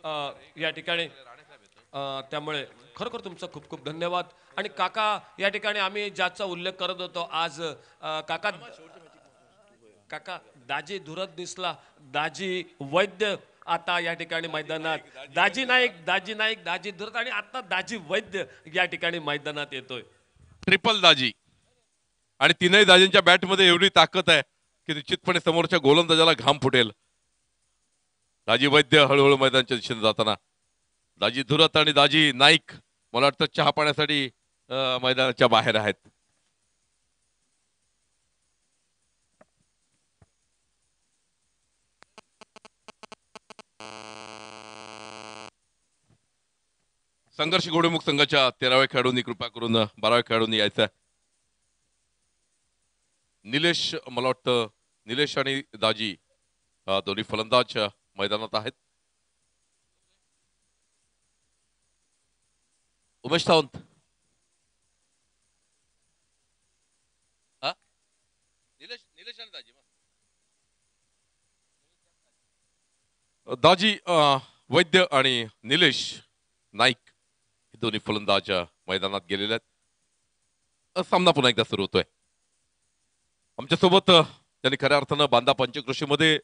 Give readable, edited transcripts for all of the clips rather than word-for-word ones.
या ठिकाणी त्यामुळे खरोखर तुमचा खूप खूप धन्यवाद. आणि काका, या ठिकाणी आम्ही ज्याचा उल्लेख करत होतो आज, काका काका दाजी धुरत दिसला, दाजी वैद्य आता या ठिकाणी मैदानात, दाजी नाईक, दाजी नाईक, दाजी धुरत आणि आता दाजी वैद्य या ठिकाणी मैदानात येतोय. ट्रिपल दाजी आणि तीनही दाजींच्या बॅटमध्ये एवढी ताकद आहे की निश्चितपणे समोरच्या गोलंदाजाला घाम फुटेल. दाजी वैद्य हळूहळू मैदानाच्या दिशेने जाताना, दाजी धुरत आणि दाजी नाईक मला वाटतं चहा पाण्यासाठी मैदानाच्या बाहेर आहेत. संघर्ष घोडेमुख संघाच्या 13व्या खेळाडूंनी कृपा करून 12व्या खेळाडूंनी यायचं. निलेश, मला वाटतं निलेश आणि दाजी दोन्ही फलंदाज मैदानात आहेत. उमेश सावंत, निलेश आणि दाजी दाजी वैद्य आणि निलेश नाईक हे दोन्ही फलंदाज मैदानात गेलेले आहेत. सामना पुन्हा एकदा सुरू होतोय. आमच्यासोबत त्यांनी खऱ्या अर्थानं बांधा पंचक्रोशीमध्ये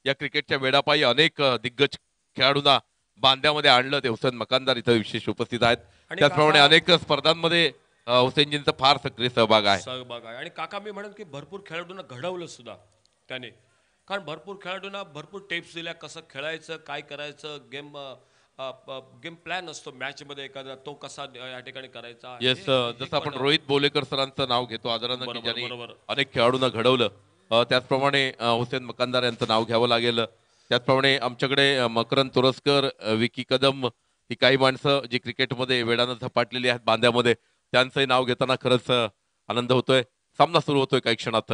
या क्रिकेटच्या वेडापायी अनेक दिग्गज खेळाडूंना बांध्यामध्ये आणलं. ते हुसेन मकानदार इथं विशेष उपस्थित आहेत. त्याचप्रमाणे अनेक स्पर्धांमध्ये हुसेनजींचा फार सक्रिय सहभाग आहे. आणि काका मी म्हणेन की भरपूर खेळाडूंना घडवलं सुद्धा त्याने, कारण भरपूर खेळाडूंना भरपूर टिप्स दिल्या, कसं खेळायचं, काय करायचं, गेम प्लॅन असतो मॅच मध्ये एखादा, तो कसा या ठिकाणी करायचा. येस, जसं आपण रोहित बोलेकर सरांचं नाव घेतो आदरानं की ज्यांनी अनेक खेळाडूंना घडवलं, त्याचप्रमाणे हुसेन मकानदार यांचं नाव घ्यावं लागेल. त्याचप्रमाणे आमच्याकडे मकरंद तोरसकर, विकी कदम ही काही माणसं जी क्रिकेटमध्ये वेळानं झपाटलेली आहेत बांध्यामध्ये, त्यांचंही नाव घेताना खरंच आनंद होतोय. सामना सुरू होतोय काही क्षणात.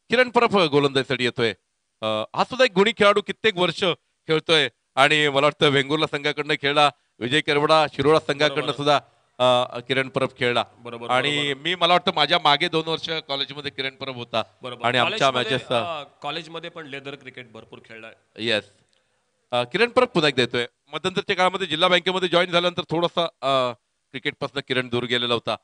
किरण परब गोलंदाजीसाठी येतोय. हा सुद्धा एक गुणी खेळाडू, कित्येक वर्ष खेळतोय आणि मला वाटतं वेंगुर्ला संघाकडनं खेळला, विजय करवडा शिरोडा संघाकडनं सुद्धा किरण परब खेळला. आणि मी मला वाटतं माझ्या मागे 2 वर्ष कॉलेजमध्ये किरण परब होता आणि आमच्या मॅचेस कॉलेजमध्ये पण लेदर क्रिकेट भरपूर खेळलाय. येस, किरण परब पुन्हा एकदा येतोय. मध्यंतरच्या काळामध्ये जिल्हा बँकेमध्ये जॉईन झाल्यानंतर थोडासा क्रिकेटपासून किरण दूर गेलेला होता.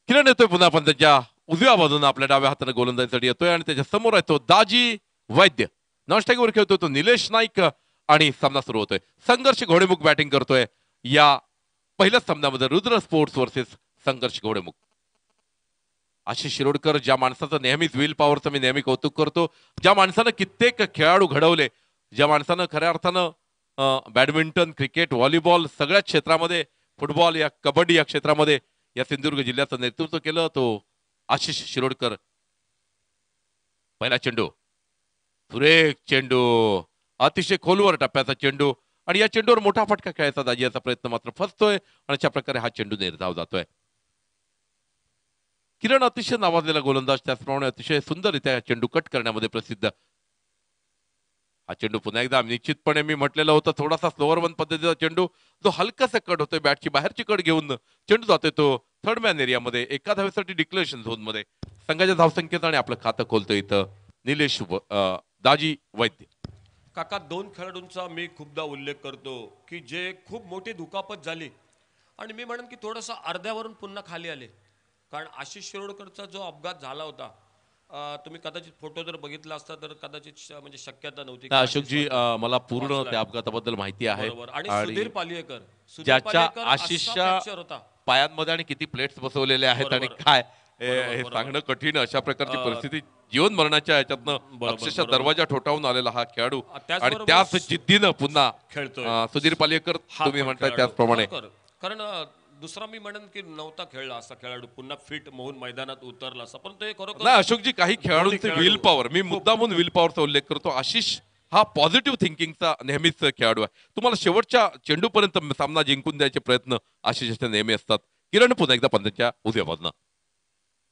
किरण येतोय पुन्हा, पण त्याच्या उजव्या बाजूने आपल्या डाव्या हाताने गोलंदाजीसाठी येतोय आणि त्याच्या समोर येतो दाजी वैद्य. नॉनस्ट्राईकवर खेळतोय तो निलेश नाईक आणि सामना सुरू होतोय. संघर्ष घोडेमुख बॅटिंग करतोय या पहिल्याच सामन्यामध्ये. रुद्र स्पोर्ट्स वर्सेस संघर्ष घोडेमुख. आशिष शिरोडकर, ज्या माणसाचं नेहमीच विल पॉवरचं मी नेहमी कौतुक करतो, ज्या माणसानं कित्येक खेळाडू घडवले, ज्या माणसानं खऱ्या अर्थानं बॅडमिंटन, क्रिकेट, व्हॉलीबॉल सगळ्याच क्षेत्रामध्ये, फुटबॉल या कबड्डी या क्षेत्रामध्ये या सिंधुदुर्ग जिल्ह्याचं नेतृत्व केलं, तो आशिष शिरोडकर. पहिला चेंडू, सुरेख चेंडू, अतिशय खोलवर टप्प्याचा चेंडू आणि या चेंडूवर मोठा फटका खेळायचा दाजी याचा प्रयत्न मात्र फसतोय आणि अशा प्रकारे हा चेंडू निर्धाव जातोय. किरण अतिशय नावाजलेला गोलंदाज, त्याचप्रमाणे अतिशय सुंदररित्या चेंडू कट करण्यामध्ये प्रसिद्ध. हा चेंडू पुन्हा एकदा निश्चितपणे मी म्हटलेलं होतं, थोडासा स्लोअर वन पद्धतीचा चेंडू, जो हलकासा कट होतोय, बॅटची बाहेरची कट घेऊन चेंडू जातोय तो थर्ड मॅन एरियामध्ये, एका धावेसाठी डिक्लेरेशन झोन मध्ये. संघाच्या धावसंख्येत आणि आपलं खातं खोलतोय इथं निलेश दाजी वैद्य. काका, 2 खेळाडूंचा मी खूपदा उल्लेख करतो की जे खूप मोठी दुखापत झाली आणि मी म्हणेन की थोडंसं अर्ध्यावरून पुन्हा खाली आले. कारण आशिष शिरोडकरचा जो अपघात झाला होता, तुम्ही कदाचित फोटो जर बघितला असता तर कदाचित म्हणजे शक्यता नव्हती. अशोकजी, मला पूर्ण त्या अपघाताबद्दल माहिती आहे. आणि सुधीर पालियेकर, ज्याच्या आशिषच्या पायांमध्ये आणि किती प्लेट्स बसवलेले आहेत आणि काय हे सांगणं कठीण. अशा प्रकारची परिस्थिती, जीवन मरणाच्या याच्यातनं अक्षरशः दरवाजा ठोठावून आलेला हा खेळाडू आणि त्याच जिद्दीनं पुन्हा खेळतोय सुधीर पालियेकर, तुम्ही म्हणताय त्याचप्रमाणे. कारण दुसरा मी म्हणेन की नव्हता खेळला असा खेळाडू पुन्हा फिट होऊन मैदानात उतरला असं, पण ते खरोखर नाही. अशोकजी, काही खेळाडूंचे विल पॉवर, मी मुद्दामून विल पॉवरचा उल्लेख करतो. आशिष हा पॉझिटिव्ह थिंकिंगचा नेहमीच खेळाडू आहे. तुम्हाला शेवटच्या चेंडूपर्यंत सामना जिंकून द्यायचे प्रयत्न आशिषचे नेहमी असतात. किरण पुन्हा एकदा पंचांच्या उजव्या बाजूनं,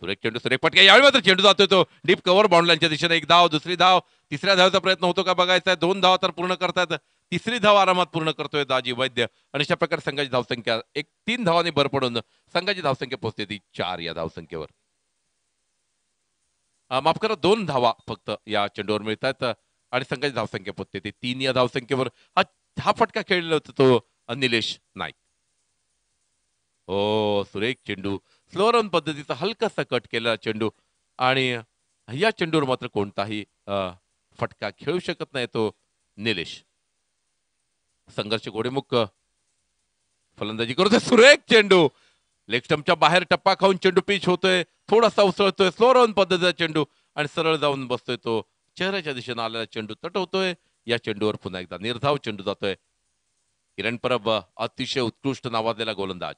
सुरेख चेंडू, सुरेख पटका. यावेळी मात्र चेंडू जातोय तो डीप कव्हर बाउंड्रीच्या दिशेने. 1 धाव, दुसरी धाव, तिसऱ्या धावाचा प्रयत्न होतो का बघायचा आहे. 2 धावा तर पूर्ण करतायत, तिसरी धाव आरामात पूर्ण करतोय दाजी वैद्य आणि अशा प्रकारे संघाची धावसंख्या 3 धावांनी भर पडून संघाची धावसंख्या पोहोचते ती 4 या धावसंख्येवर. माफ करा, 2 धावा फक्त या चेंडूवर मिळतात. आणि संघाची धावसंख्या पोचते ते 3 या धावसंख्येवर हा हा फटका खेळलेला होता तो निलेश नाईक. हो, सुरेख चेंडू, स्लो रन पद्धतीचा हलकासा कट केलेला चेंडू आणि या चेंडूवर मात्र कोणताही फटका खेळू शकत नाही तो निलेश. संघर्ष घोडेमुख फलंदाजी करतोय, सुरेख चेंडू लेग स्टंपच्या बाहेर टप्पा खाऊन चेंडू पिच होतोय, थोडासा उसळतोय, स्लो रन पद्धतीचा चेंडू आणि सरळ जाऊन बसतोय तो चेहऱ्याच्या दिशेने आलेला चेंडू तटवतोय. या चेंडूवर पुन्हा एकदा निर्धाव चेंडू जातोय. किरण परब अतिशय उत्कृष्ट नावाजलेला गोलंदाज.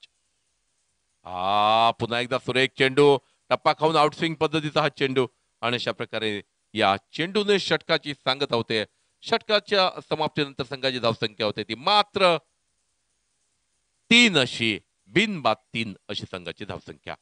पुन्हा एकदा सुरेख चेंडू, टप्पा खाऊन आउटस्विंग पद्धतीचा हा चेंडू आणि अशा प्रकारे या चेंडूने षटकाची सांगत होते. षटकाच्या समाप्तीनंतर संघाची धावसंख्या होते ती मात्र 3 अशी, बिनबाद 3 अशी संघाची धावसंख्या.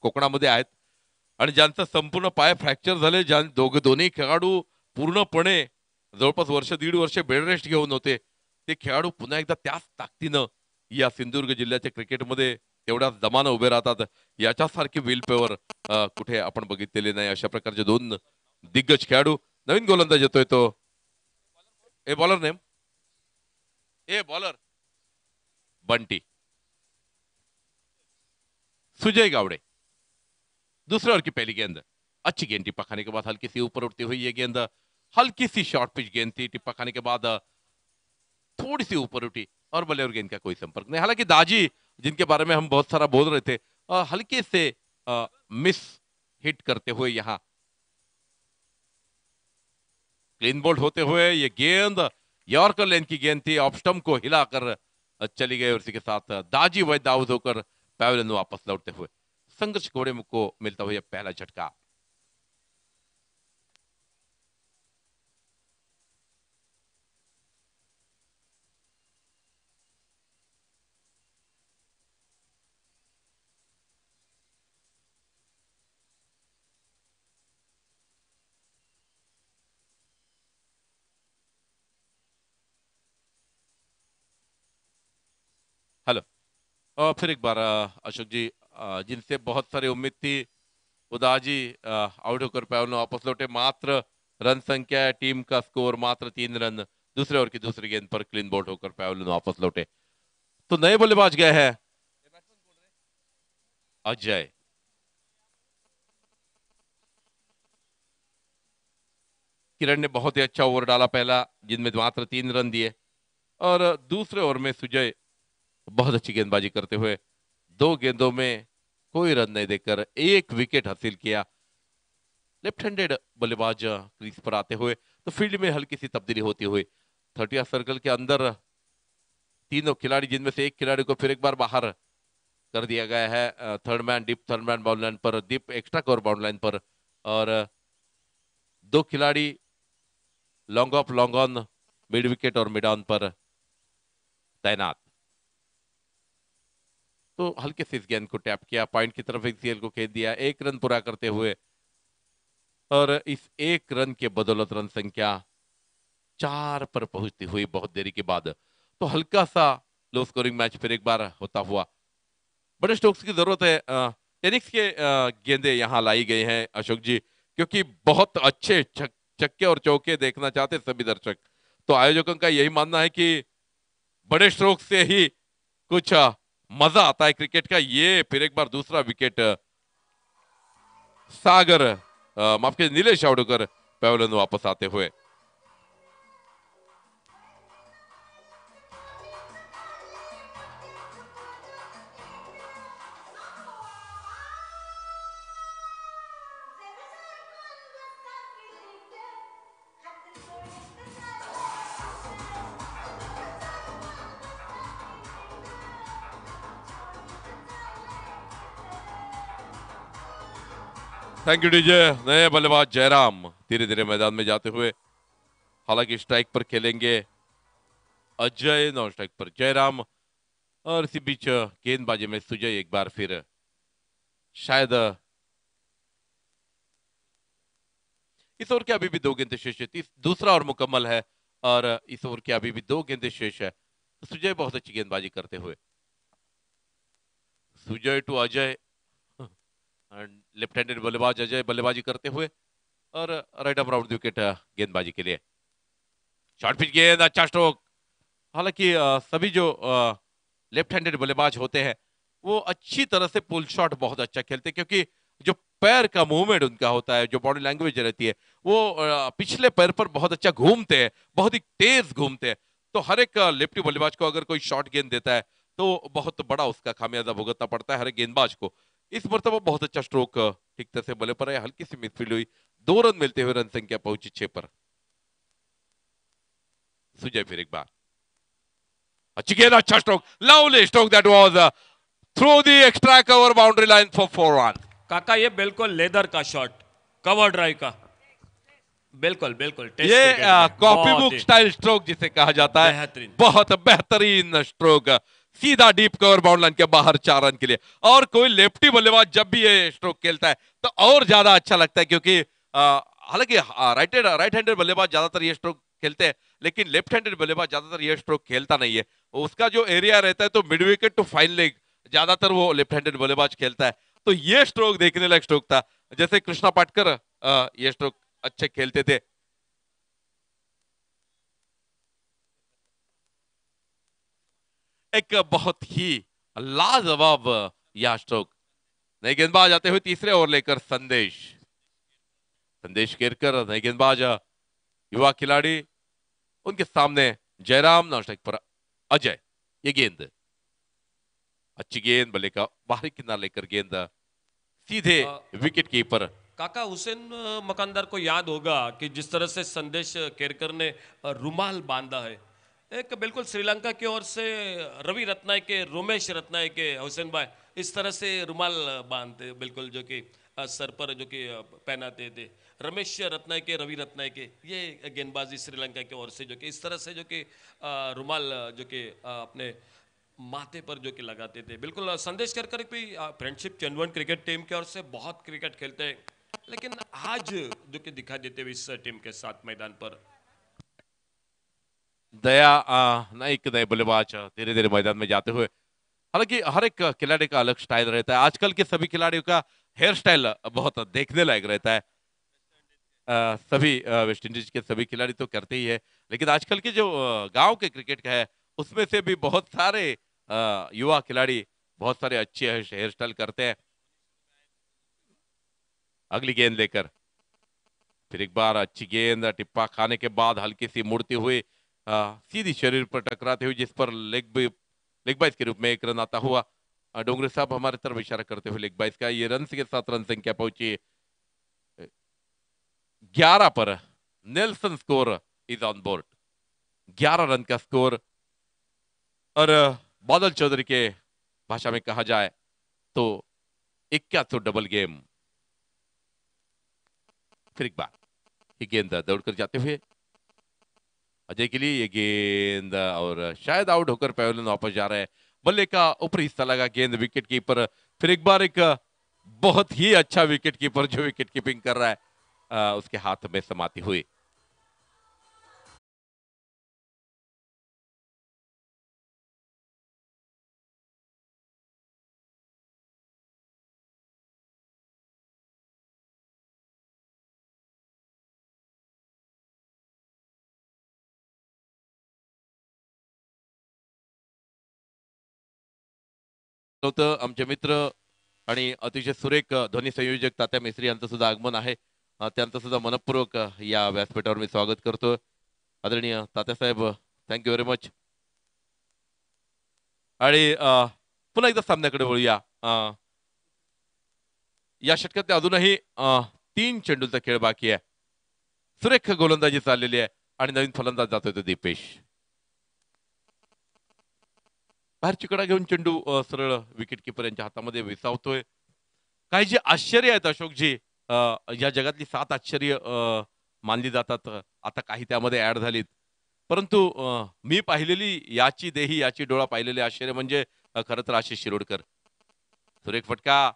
कोकणामध्ये आहेत आणि ज्यांचा संपूर्ण पाय फ्रॅक्चर झाले, दोन्ही खेळाडू पूर्णपणे जवळपास वर्ष दीड वर्ष बेड रेस्ट घेऊन होते, ते खेळाडू पुन्हा एकदा त्याच ताकदीनं या सिंधुदुर्ग जिल्ह्याच्या क्रिकेटमध्ये तेवढ्याच दमानं उभे राहतात. याच्यासारखी विल पॉवर कुठे आपण बघितलेले नाही. अशा प्रकारचे दोन दिग्गज खेळाडू. नवीन गोलंदाज येतोय तो a bowler name a bowler Bunty Sujay Gawade. दूसरे ओवर की पहली गेंद, अच्छी गेंद टिप्पा खाने के बाद हल्की सी ऊपर उठती हुई ये गेंद, हल्की सी शॉर्ट पिच गेंद थी, टिप्पा खाने के बाद थोड़ी सी ऊपर उठी और बल्ले और गेंद का कोई संपर्क नहीं. हालांकि दाजी जिनके बारे में हम बहुत सारा बोल रहे थे, हल्के से मिस हिट करते हुए यहाँ क्लीन बोल्ड होते हुए ये गेंद यॉर्कर लेन की गेंद थी, ऑफ स्टंप को हिलाकर चली गई और इसी के साथ दाजी वैद आउट होकर पैवेलियन में वापस लौटते हुए संघर्ष घोड़े को मिलता हुआ पहला झटका. हेलो. फिर एक बार अशोक जी, जिनसे बहुत सारी उम्मीद थी उदाजी आउट होकर पैवेलियन वापस लौटे. मात्र रन संख्या टीम का स्कोर मात्र 3 रन. दूसरे ओवर की दूसरी गेंद पर क्लीन बोल्ड होकर पैवेलियन वापस लौटे. तो नए बल्लेबाज गए हैं अजय. किरण ने बहुत ही अच्छा ओवर डाला पहला, जिनमें मात्र 3 रन दिए, और दूसरे ओवर में सुजय बहुत अच्छी गेंदबाजी करते हुए 2 गेंदों में कोई रन नहीं देकर 1 विकेट हासिल किया. लेफ्ट हैंडेड बल्लेबाज क्रीज पर आते हुए तो फील्ड में हल्की सी तब्दीली होती हुई 30 सर्कल के अंदर तीनों खिलाड़ी, जिनमें से एक खिलाड़ी को फिर एक बार बाहर कर दिया गया है. थर्ड मैन बाउंड लाइन पर, दीप एक्स्ट्रा कवर बाउंड लाइन पर, और 2 खिलाड़ी long off long on mid wicket और मिड ऑन पर तैनात. तो हल्के से इस गेंद को टैप किया, पॉइंट की तरफ एक सीएल को खेद दिया, 1 रन पूरा करते हुए, और इस 1 रन के बदौलत रन संख्या 4 पर पहुंचती हुई बहुत देरी के बाद. तो हल्का सा लो स्कोरिंग मैच फिर एक बार होता हुआ. बड़े स्ट्रोक्स की जरूरत है. टेनिक्स के गेंदे यहाँ लाई गई हैं अशोक जी, क्योंकि बहुत अच्छे छक्के और चौके देखना चाहते सभी दर्शक. तो आयोजकों का यही मानना है कि बड़े स्ट्रोक से ही कुछ मजा आता है क्रिकेट का. ये फिर एक बार दूसरा विकेट सागर, माफ कीजिए, नीलेश आउट होकर पैवेलियन वापस आते हुए. Thank you DJ. नए बल्लेबाज जयराम धीरे धीरे मैदान में जाते हुए, हालांकि स्ट्राइक पर खेलेंगे अजय, नॉन स्ट्राइक पर जयराम। और इसी बीच गेंदबाजी में सुजय एक बार फिर शायद इस ओवर के अभी भी 2 गेंदें शेष है, दूसरा ओवर मुकम्मल है और इस ओवर के अभी भी 2 गेंदें शेष है। तो सुजय बहुत अच्छी गेंदबाजी करते हुए, Sujay to Ajay, left handed बल्लेबाज अजय बल्लेबाजी करते हुए और राइट आर्म राउंड विकेट गेंदबाजी के लिए। शॉर्ट पिच गेंद, अच्छा स्ट्रोक। हालांकि सभी जो लेफ्ट हैंडेड बल्लेबाज होते हैं वो अच्छी तरह से पुल शॉट बहुत अच्छा खेलते हैं, क्योंकि जो पैर का मूवमेंट उनका होता है, जो बॉडी लैंग्वेज रहती है, वो पिछले पैर पर बहुत अच्छा घूमते हैं, बहुत ही तेज घूमते हैं। तो हर एक लेफ्टी बल्लेबाज को अगर कोई शॉर्ट गेंद देता है तो बहुत बड़ा उसका खामियाजा भुगतना पड़ता है हर एक गेंदबाज को। इस मरतबा बहुत अच्छा स्ट्रोक ठीक तरह से बल्ले पर है, हल्की सी मिसफील्ड हुई, 2 रन मिलते हुए रन संख्या पहुंची 6 पर। सुजय फिर एक बार अच्छी गेंद, अच्छा स्ट्रोक, लवली स्ट्रोक, दैट वाज through the extra cover boundary line for 4 run. काका ये बिल्कुल लेदर का शॉट, कवर ड्राइव का, बिल्कुल बिल्कुल टेस्ट ये क्रिकेट में कॉपी बहुत बुक ही स्टाइल स्ट्रोक जिसे कहा जाता है, बेहतरीन। बहुत बेहतरीन स्ट्रोक, सीधा डीप कवर बाउंड्री लाइन के बाहर 4 रन के लिए। और कोई लेफ्टी बल्लेबाज जब भी ये स्ट्रोक खेलता है तो और ज्यादा अच्छा लगता है, क्योंकि हालांकि राइट हैंडेड बल्लेबाज ज्यादातर ये स्ट्रोक खेलते हैं, लेकिन लेफ्ट हैंडेड बल्लेबाज ज्यादातर ये स्ट्रोक खेलता नहीं है। उसका जो एरिया रहता है तो mid wicket to fine leg ज्यादातर वो लेफ्ट हैंडेड बल्लेबाज खेलता है। तो ये स्ट्रोक देखने लायक स्ट्रोक था, जैसे कृष्णा पाटकर ये स्ट्रोक अच्छे खेलते थे। एक बहुत ही लाजवाब यह स्ट्रोक। नए गेंदबाज आते हुए तीसरे ओवर लेकर संदेश, संदेश केरकर नए गेंदबाज, युवा खिलाड़ी, उनके सामने जयराम, नॉन स्ट्राइक पर अजय। ये गेंद अच्छी गेंद, बल्ले का बाहरी किनारा लेकर गेंद सीधे अ, विकेट कीपर। काका हुसैन मकानदार को याद होगा कि जिस तरह से संदेश केरकर ने रुमाल बांधा है, एक बिल्कुल श्रीलंका की ओर से रवि रत्नायके, रोमेश रत्नायके, हुसैन भाई इस तरह से रुमाल बांधते बिल्कुल, जो कि सर पर जो कि पहनाते थे। रमेश रत्नायके, रवि रत्नायके, ये गेंदबाजी श्रीलंका की ओर से जो कि इस तरह से जो कि रुमाल जो कि अपने माथे पर जो कि लगाते थे। बिल्कुल संदेश केरकर भी फ्रेंडशिप चंडवन क्रिकेट टीम की ओर से बहुत क्रिकेट खेलते हैं, लेकिन आज जो कि दिखा देते हुए इस टीम के साथ मैदान पर। दया नाइक नए बल्लेबाज धीरे धीरे मैदान में जाते हुए, हालांकि हर एक खिलाड़ी का अलग स्टाइल रहता है। आजकल के सभी खिलाड़ियों का हेयर स्टाइल बहुत देखने लायक रहता है। सभी वेस्ट इंडीज के सभी खिलाड़ी तो करते ही है, लेकिन आजकल के जो गांव के क्रिकेट का है उसमें से भी बहुत सारे युवा खिलाड़ी बहुत सारे अच्छे हेयर स्टाइल करते हैं। अगली गेंद लेकर फिर एक बार अच्छी गेंद, टिप्पा खाने के बाद हल्की सी मुड़ती हुई सीधी शरीर पर टकराते हुए, जिस पर लेग बाइस के रूप में एक रन आता हुआ। डोंगरे साहब हमारे तरफ इशारा करते हुए लेग बाइस का, ये रन के साथ रन संख्या पहुंची 11 पर। Nelson score is on board, 11 run का स्कोर। और बादल चौधरी के भाषा में कहा जाए तो 81 डबल गेम। फिर एक बार ये गेंद दौड़कर जाते हुए अजय के लिए, ये गेंद और शायद आउट होकर पेविलियन वापस जा रहे हैं। बल्ले का ऊपरी हिस्सा लगा, गेंद विकेट कीपर। फिर एक बार एक बहुत ही अच्छा विकेट कीपर जो विकेट कीपिंग कर रहा है उसके हाथ में समाती हुई। होतं आमचे मित्र आणि अतिशय सुरेख ध्वनी संयोजक तात्या मेसरी यांचं सुद्धा आगमन आहे। त्यांचं सुद्धा मनपूर्वक या व्यासपीठावर मी स्वागत करतो। आदरणीय तात्यासाहेब, थँक्यू व्हेरी मच। आणि पुन्हा एकदा सामन्याकडे वळूया। या षटकात अजूनही 3 चेंडूचा खेळ बाकी आहे। सुरेख गोलंदाजी चाललेली आहे आणि नवीन फलंदाज जातोय तो दीपेश। बाहेर चिकडा घेऊन चेंडू सरळ विकेट किपर यांच्या हातामध्ये विसावतोय। काही जे आश्चर्य आहेत अशोकजी, या जगातली 7 आश्चर्य मानली जातात. आता काही त्यामध्ये ऍड झालीत. परंतु मी पाहिलेली याची देही याची डोळा पाहिलेले आश्चर्य म्हणजे खरं तर आशिष शिरोडकर. सुरेख फटका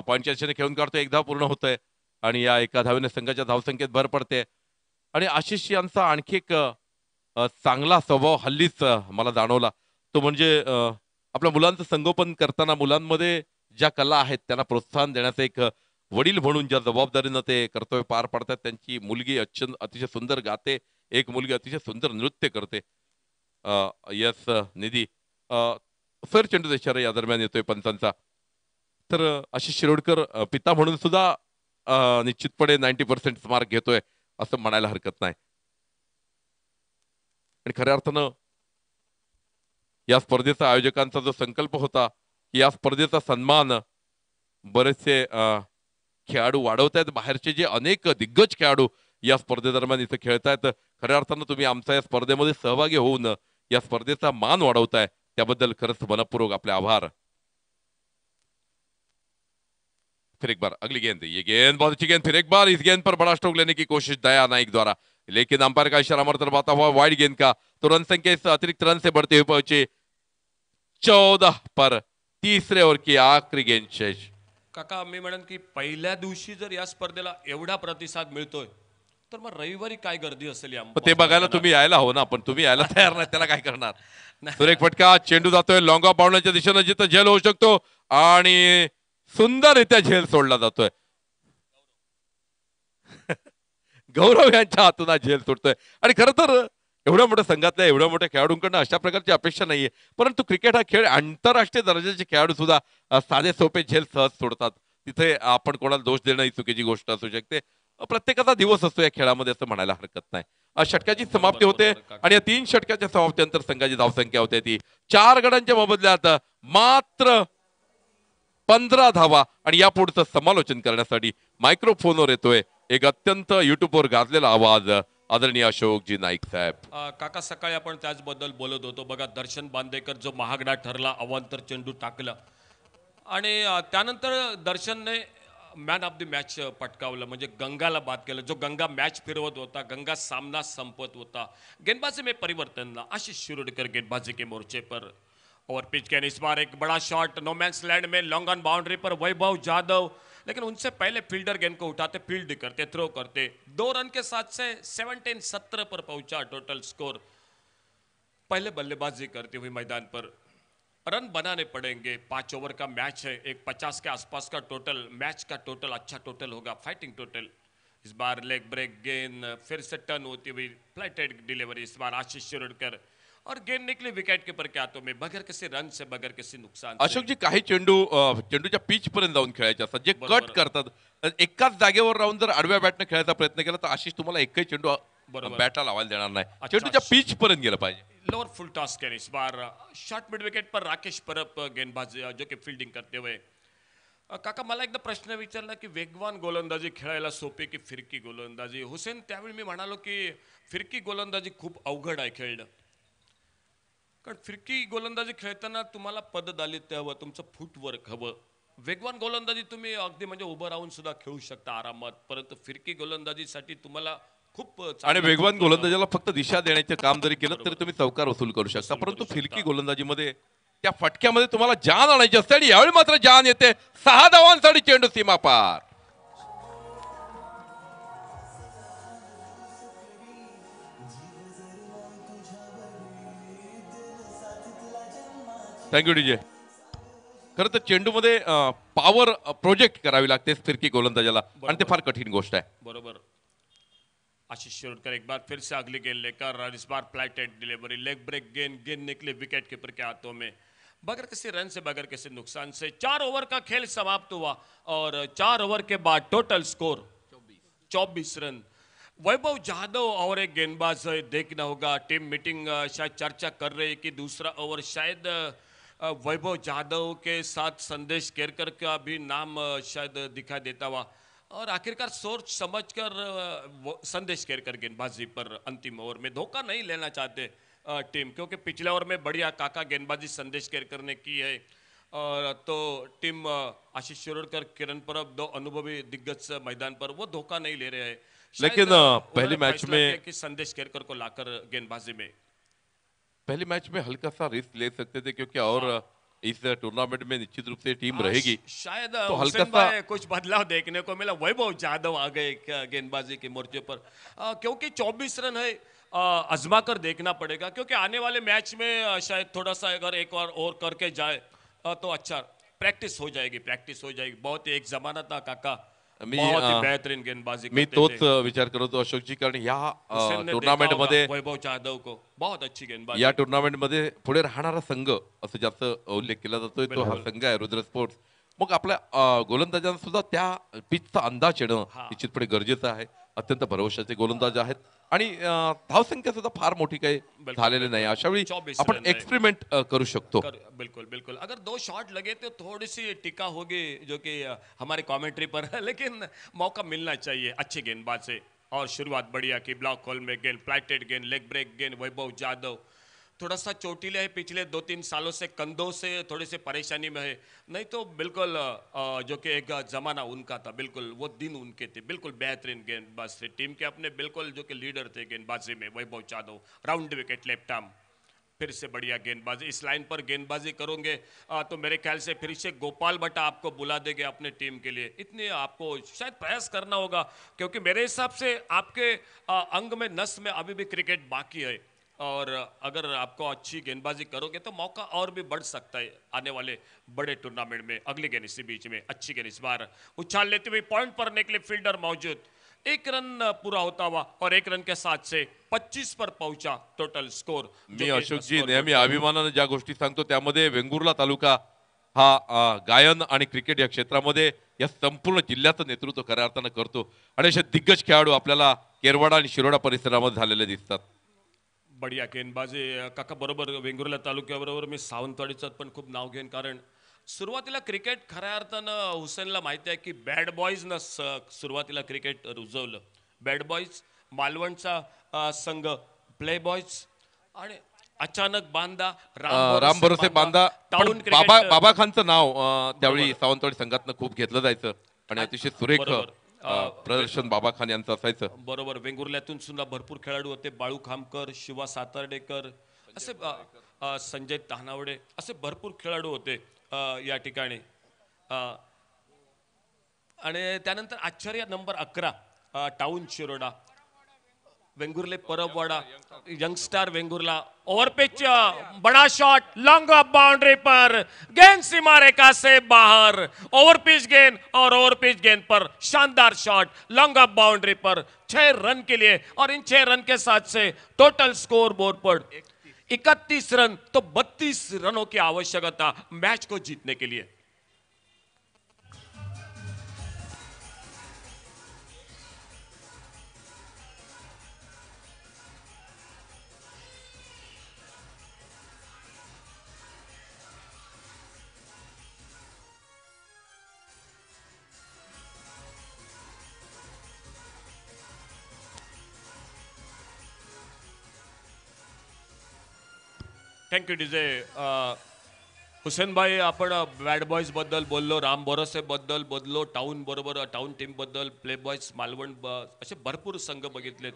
पॉईंटच्या दिशेने खेळून काढतो. एक धाव पूर्ण होतोय आणि या एका धावेने संघाच्या धावसंख्येत भर पडते. आणि आशिष यांचा आणखी एक चांगला स्वभाव हल्लीच मला जाणवला. तो म्हणजे आपल्या मुलांचं संगोपन करताना मुलांमध्ये ज्या कला आहेत त्यांना प्रोत्साहन देण्याचं एक वडील म्हणून ज्या जबाबदारीनं ते कर्तव्य पार पाडतात. त्यांची मुलगी अतिशय सुंदर गाते. एक मुलगी अतिशय सुंदर नृत्य करते. यस निधी सर चेंडूचा इशारा या दरम्यान येतोय पंचांचा. तर आशिष शिरोडकर पिता म्हणून सुद्धा निश्चितपणे 90% मार्क घेतोय असं म्हणायला हरकत नाही. आणि खऱ्या अर्थानं या स्पर्धेचा आयोजकांचा जो संकल्प होता की या स्पर्धेचा सन्मान बरेचसे खेळाडू वाढवत आहेत. बाहेरचे जे अनेक दिग्गज खेळाडू या स्पर्धेदरम्यान इथे खेळतायत. खऱ्या अर्थानं तुम्ही आमचा या स्पर्धेमध्ये सहभागी होऊन या स्पर्धेचा मान वाढवताय त्याबद्दल खरंच मनपूर्वक आपले आभार. फिर एक बार अगली गेंद, ये गेंद बहुत अच्छी गेंद, फिर एक बार इस गेंद पर बड़ा स्ट्रोक लेने की कोशिश दया नाइक द्वारा, लेकिन अंपायर का इशारा मरतब आता हुआ वाइड गेंद का, तो रन संख्या इस अतिरिक्त रन से बढ़ते हुए पहुंचे 14 पर. तीसरे ओव्हर की आखरी गेंद शेष. काका मी म्हणेन की पहिल्या दिवशी जर या स्पर्धेला एवढा प्रतिसाद मिळतोय तर मग रविवारी काय गर्दी असेल या ते बघायला तुम्ही यायला हो ना, पण तुम्ही यायला तयार नाही त्याला काय करणार. नाही. सुरेख फटका, चेंडू जातोय लॉंग ऑफ बाउंड्रीच्या दिशेनं जिथं झेल होऊ शकतो आणि सुंदररित्या झेल सोडला जातोय. गौरव यांच्या हातून हा झेल सुटतोय. आणि खरं तर एवढ्या मोठ्या संघातल्या एवढ्या मोठ्या खेळाडूंकडनं अशा प्रकारची अपेक्षा नाहीये. परंतु क्रिकेट हा खेळ आंतरराष्ट्रीय दर्जाचे खेळाडू सुद्धा साधे सोपे झेल सहज सोडतात. तिथे आपण कोणाला दोष देणं ही चुकीची गोष्ट असू शकते. प्रत्येकाचा दिवस असतो या खेळामध्ये असं म्हणायला हरकत नाही. षटकाची समाप्ती होते आणि या 3 षटकाच्या समाप्तीनंतर संघाची धावसंख्या होते ती 4 गडांच्या मोबदल्यात मात्र 15 धावा. आणि या पुढचं समालोचन करण्यासाठी मायक्रोफोनवर येतोय एक अत्यंत युट्यूबवर गाजलेला आवाज, आदरणीय अशोकजी नाईक साहेब. काका सकाळी आपण त्याचबद्दल बोलत होतो बघा. दर्शन बांदेकर जो महागडा ठरला, अवांतर चेंडू टाकला आणि त्यानंतर दर्शनने मॅन ऑफ द मॅच पटकावलं, म्हणजे गंगाला बाद केलं. जो गंगा मॅच फिरवत होता, गंगा सामना संपत होता. गेंदबाजी में परिवर्तन, आशीष शिरोडकर गेंदबाजी के मोर्चे पर. और पिच के इस बार एक बड़ा शॉट नो मैंस लैंड में लॉन्ग ऑन बाउंड्री पर वैभव जाधव, लेकिन उनसे पहले फील्डर गेंद को उठाते, फील्ड करते, थ्रो करते. 2 रन के साथ से 17-17 पर पहुंचा टोटल स्कोर. पहले बल्लेबाजी करते हुए मैदान पर रन बनाने पड़ेंगे. 5 ओवर का मैच है, एक 50 के आसपास का टोटल, मैच का टोटल अच्छा टोटल होगा, फाइटिंग टोटल. इस बार लेग ब्रेक गेंद फिर से टर्न होती हुई फ्लाइटेड डिलीवरी, इस बार आशीष शिरोडकर और गेंद निकली विकेट कीपर के हाथों में बगैर किसी रन से, बगैर किसी नुकसान से. अशोकजी काही चेंडू चेंडूच्या पिच पर्यंत जाऊन खेळायचे असतात, जे कट करतात. एकाच जागेवर राहून जर आडव्या बॅटने खेळायचा प्रयत्न केला तर आशिष तुम्हाला एकही चेंडू बॅटला लावायला देणार नाही. चेंडूच्या पिच पर्यंत गेलं पाहिजे. लोअर फुल टॉस के इस बार शॉर्ट मिड विकेट पर राकेश परब गेंदबाज जो कि फील्डिंग करते हुए. काका मला एकदा प्रश्न विचारला की वेगवान गोलंदाजी खेळायला सोपी की फिरकी गोलंदाजी. हुसेन त्यावेळी मी म्हणालो की फिरकी गोलंदाजी खूप अवघड आहे खेळणं, कारण फिरकी गोलंदाजी खेळताना तुम्हाला पददालित्य हवं, तुमचं फुटवर्क हवं. वेगवान गोलंदाजी तुम्ही अगदी म्हणजे उभं राहून सुद्धा खेळू शकता आरामात, परंतु फिरकी गोलंदाजीसाठी तुम्हाला खूप आणि वेगवान गोलंदाजाला फक्त दिशा देण्याचे काम जरी केलं तरी तुम्ही चौकार वसूल करू शकता. परंतु फिरकी गोलंदाजीमध्ये त्या फटक्यामध्ये तुम्हाला जान आणायची असते आणि यावेळी मात्र जान येते. 6 धावांसाठी चेंडू सीमा पार. Thank you DJ. खरं तर चेंडूमध्ये पॉवर प्रोजेक्ट करावी लागते फिरकी गोलंदाजाला आणि ते फार कठीण गोष्ट आहे. बरोबर. आशीष शिरोडकर एक बार फिर से अगली गेंद लेकर और इस बार फ्लाइटेड डिलीवरी, लेग ब्रेक गेंद, गेंद निकले विकेट कीपर के हाथों में बगैर किसी रन से, बगैर किसी नुकसान से. 4 ओवर का खेल समाप्त हुआ और 4 ओवर के बाद टोटल स्कोर 24 रन. वैभव जाधव और एक गेंदबाज देखना होगा. टीम मीटिंग शायद चर्चा कर रही है कि दूसरा ओवर शायद वैभव जाधव के साथ संदेश केरकर का भी नाम शायद दिखाई देता हुआ. और आखिरकार सोच समझकर संदेश केरकर गेंदबाजी पर अंतिम ओवर में धोखा नहीं लेना चाहते टीम, क्योंकि पिछले ओवर में बढ़िया काका गेंदबाजी संदेश केरकर ने की है. और तो टीम आशीष शिरोडकर, किरण परब, दो अनुभवी दिग्गज मैदान पर वो धोखा नहीं ले रहे हैं। शायद, लेकिन पहली उन्होंने मैच फैसला में किया कि संदेश केरकर को लाकर गेंदबाजी में। पहली मैच में हल्का सा रिस्क ले सकते थे क्योंकि और इस टूर्नामेंट में निश्चित रूप से टीम रहेगी शायद तो हल्का हुसैन सा भाई कुछ बदलाव देखने को मिला। वैभव जाधव आ गए गेंदबाजी के मोर्चे पर, क्योंकि 24 रन है, आजमा कर देखना पड़ेगा क्योंकि आने वाले मैच में शायद थोड़ा सा अगर एक और करके जाए तो अच्छा प्रैक्टिस हो जाएगी, प्रैक्टिस हो जाएगी। बहुत ही एक जमाना था काका, मी बहुत ही बेहतरीन गेंदबाजी मी करते तोच थे। विचार करत होतो अशोकजी कारण या हुसैन ने देखा टुर्नामेंट होगा मध्ये वैभव जाधव को, बहुत अच्छी गेंदबाजी। या टुर्नामेंट मध्ये पुढे राहणारा संघ असं जास्त उल्लेख केला जातोय तो हा बिलकुल. संघ आहे रुद्र स्पोर्ट्स. मग आपल्या गोलंदाजांना सुद्धा त्या पिचचा अंदाज येणं हा. निश्चितपणे गरजेचं आहे. अत्यंत भरवशाचे गोलंदाज आहेत आणि धावसंख्या सुद्धा फार मोठी काही बिलकुल, झालेली नाही. अशा वेळी 24 आपण रन आहे. एक्सपेरिमेंट करू शकतो. बिल्कुल बिल्कुल, अगर 2 शॉट लगे तो थोड़ी सी टिका होगी जो कि हमारे कमेंट्री पर है, लेकिन मौका मिलना चाहिए अच्छे गेंदबाज से। और शुरुआत बढ़िया की, ब्लॉक होल में गेंद, फ्लाइटेड गेंद, लेग ब्रेक गेंद। वैभव जाधव थोड़ा सा चोटिले है, पिछले 2-3 सालों से कंधों से थोड़ी सी परेशानी में है, नहीं तो बिल्कुल जो कि एक जमाना उनका था, बिल्कुल वो दिन उनके थे, बिल्कुल बेहतरीन गेंदबाज थे। टीम के अपने बिल्कुल जो कि लीडर थे गेंदबाजी में Vaibhav Jadhav. Round wicket left arm, फिर से बढ़िया गेंदबाजी। इस लाइन पर गेंदबाजी करोगे तो मेरे ख्याल से फिर से गोपाल भट्ट आपको बुला देंगे अपने टीम के लिए। इतने आपको शायद प्रयास करना होगा क्योंकि मेरे हिसाब से आपके अंग में, नस में अभी भी क्रिकेट बाकी है और अगर आपको अच्छी गेंदबाजी करोगे तो मौका और भी बढ़ सकता है आने वाले बड़े टूर्नामेंट में। अगली गेंद इसी बीच में, अच्छी गेंद इस बार उछाल लेते हुए पॉइंट पर निकले फील्डर मौजूद। एक रन पूरा होता हुआ और एक रन के साथ से 25 पर पहुंचा टोटल स्कोर। मी अशोकजी नेहमी अभिमानाने ज्या गोष्टी सांगतो त्यामध्ये वेंगुर्ला तालुका हा गायन आणि क्रिकेट या क्षेत्रामध्ये या संपूर्ण जिल्ह्याचं नेतृत्व खऱ्या अर्थानं करतो आणि असे दिग्गज खेळाडू आपल्याला केरवाडा आणि शिरोडा परिसरामध्ये झालेले दिसतात. बढ़िया गेंदबाजी काका बरोबर. वेंगुर्ला तालुक्याबरोबर मी सावंतवाडीचं पण खूप नाव घेईन, कारण सुरुवातीला क्रिकेट खऱ्या अर्थानं हुसेनला माहिती आहे की बॅड बॉईजनं सुरुवातीला क्रिकेट रुजवलं. बॅड बॉईज, मालवणचा संघ प्ले बॉईज आणि अचानक बांदा, राम भरोसे बांधा टाउन पण बाबा क्रिकेट. बाबा खानचं नाव त्यावेळी सावंतवाडी संघातनं खूप घेतलं जायचं आणि अतिशय सुरेख बरोबर. प्रदर्शन बाबा खान यांचं असायचं. बरोबर. वेंगुर्ल्यातून सुद्धा भरपूर खेळाडू होते. बाळू खामकर, शिवा सातार्डेकर, असे संजय तानावडे, असे भरपूर खेळाडू होते या ठिकाणी. आणि त्यानंतर आश्चर्य number 11 town Shiroda, Vengurle Parabwada, youngster Vengurla. Over pitch, बड़ा शॉट, लॉन्ग ऑफ बाउंड्री पर, गेंद सीमा रेखा से बाहर। ओवर पिच गेंद और ओवर पिच गेंद पर शानदार शॉट, लॉन्ग ऑफ बाउंड्री पर 6 रन के लिए। और इन 6 रन के साथ से टोटल स्कोर बोर्ड पर 31 रन, तो 32 रनों की आवश्यकता मैच को जीतने के लिए। Thank you DJ. हुसेन भाई, आपण बॅड बॉईज बद्दल बोललो, राम भरोसे बद्दल बोललो, टाउन बरोबर टाउन टीम बद्दल, प्ले बॉईज, मालवण, असे भरपूर संघ बघितलेत.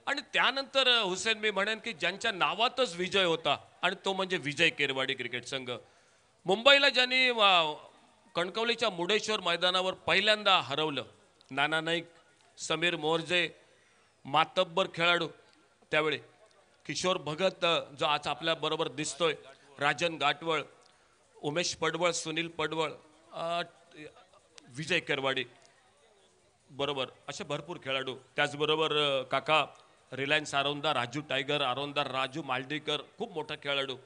आणि त्यानंतर हुसेन मी म्हणेन की ज्यांच्या नावातच विजय होता आणि तो म्हणजे विजय केरवाडी क्रिकेट संघ. मुंबईला ज्यांनी कणकवलीच्या मुडेश्वर मैदानावर पहिल्यांदा हरवलं, नाना नाईक, समीर मोर्जे, मातब्बर खेळाडू त्यावेळी, किशोर भगत जो आज आपल्या बरोबर दिसतोय, राजन गाटवळ, उमेश पडवळ, सुनील पडवळ, विजय केरवाडी बरोबर, असे भरपूर खेळाडू. त्याचबरोबर काका रिलायन्स आरोंदा, राजू टायगर आरोंदा, राजू मालडीकर, खूप मोठा खेळाडू,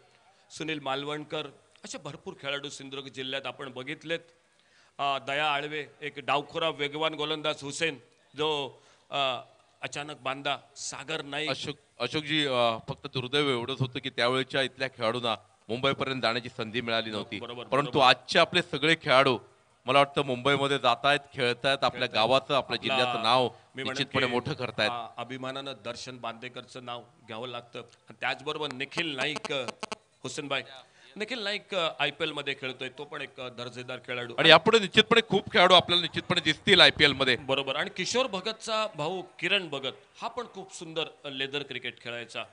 सुनील मालवणकर, असे भरपूर खेळाडू सिंधुदुर्ग जिल्ह्यात आपण बघितलेत. दया आळवे, एक डावखुरा वेगवान गोलंदाज हुसेन जो अचानक बांधा, सागर नाईक. अशोकजी फक्त दुर्दैव एवढंच होतं की त्यावेळेच्या इथल्या खेळाडूंना मुंबईपर्यंत जाण्याची संधी मिळाली नव्हती. परंतु आजचे आपले सगळे खेळाडू मला वाटतं मुंबईमध्ये जातायत, खेळतायत, आपल्या गावाचं, आपल्या जिल्ह्याचं नाव निश्चितपणे मोठं करतायत. अभिमानानं दर्शन बांदेकरचं नाव घ्यावं लागतं. त्याचबरोबर निखिल नाईक, हुसेनबाई निखिल नाईक IPL मध्ये खेळतोय, तो पण एक दर्जेदार खेळाडू. आणि यापुढे निश्चितपणे खूप खेळाडू आपल्याला निश्चितपणे दिसतील IPL मध्ये. बरोबर. आणि किशोर भगतचा भाऊ किरण भगत हा पण खूप सुंदर लेदर क्रिकेट खेळायचा.